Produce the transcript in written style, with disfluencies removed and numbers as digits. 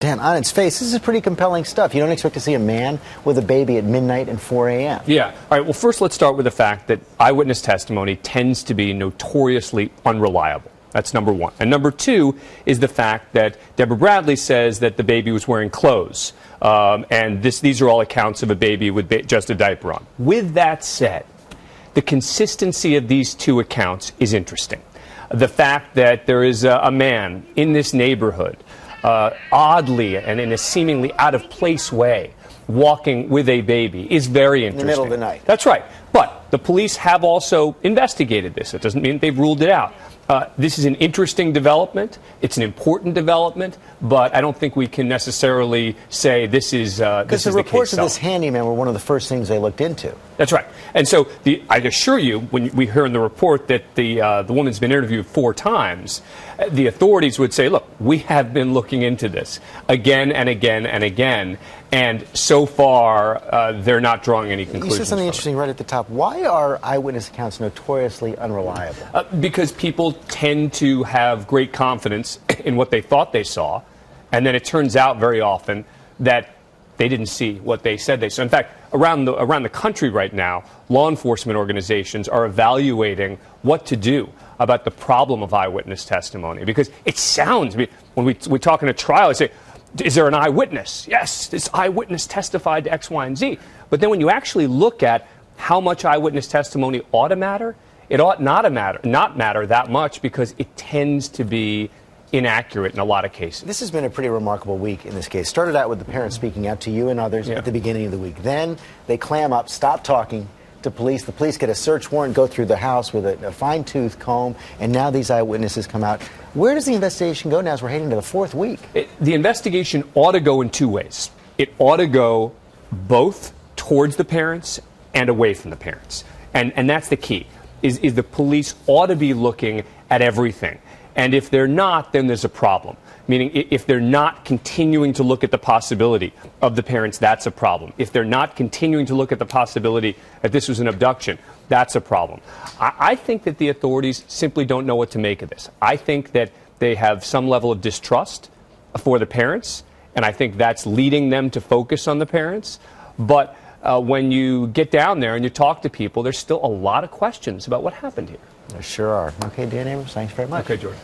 Dan, on its face, this is pretty compelling stuff. You don't expect to see a man with a baby at midnight and 4 a.m. Yeah. All right. Well, first, let's start with the fact that eyewitness testimony tends to be notoriously unreliable. That's number one. And number two is the fact that Deborah Bradley says that the baby was wearing clothes. And these are all accounts of a baby with just a diaper on. With that said, the consistency of these two accounts is interesting. The fact that there is a man in this neighborhood oddly and in a seemingly out-of-place way walking with a baby is very interesting. In the middle of the night. That's right. But the police have also investigated this. It doesn't mean they've ruled it out. This is an interesting development. It's an important development, but I don't think we can necessarily say this is the case. Because the reports of this handyman were one of the first things they looked into. That's right. And so I assure you, when we hear in the report that the woman's been interviewed 4 times, the authorities would say, look, we have been looking into this again and again and again, and so far they're not drawing any conclusions. You said something interesting right at the top. Why are eyewitness accounts notoriously unreliable? Because people tend to have great confidence in what they thought they saw, and then it turns out very often that they didn't see what they said they saw. In fact, around the country right now, law enforcement organizations are evaluating what to do about the problem of eyewitness testimony, because it sounds, when we talk in a trial, they say, is there an eyewitness? Yes, this eyewitness testified to X, Y, and Z. But then when you actually look at how much eyewitness testimony ought to matter, it ought not matter that much, because it tends to be inaccurate in a lot of cases. This has been a pretty remarkable week in this case. Started out with the parents speaking out to you and others at the beginning of the week. Then they clam up, stop talking to police. The police get a search warrant, go through the house with a fine-tooth comb, and now these eyewitnesses come out. Where does the investigation go now as we're heading to the 4th week? The investigation ought to go in 2 ways. It ought to go both towards the parents and away from the parents. And that's the key, is the police ought to be looking at everything. And if they're not, then there's a problem. Meaning, if they're not continuing to look at the possibility of the parents, that's a problem. If they're not continuing to look at the possibility that this was an abduction, that's a problem. I think that the authorities simply don't know what to make of this. I think that they have some level of distrust for the parents, and I think that's leading them to focus on the parents. But when you get down there and you talk to people, there's still a lot of questions about what happened here. There sure are. Okay, Dan Abrams, thanks very much. Okay, Jordan.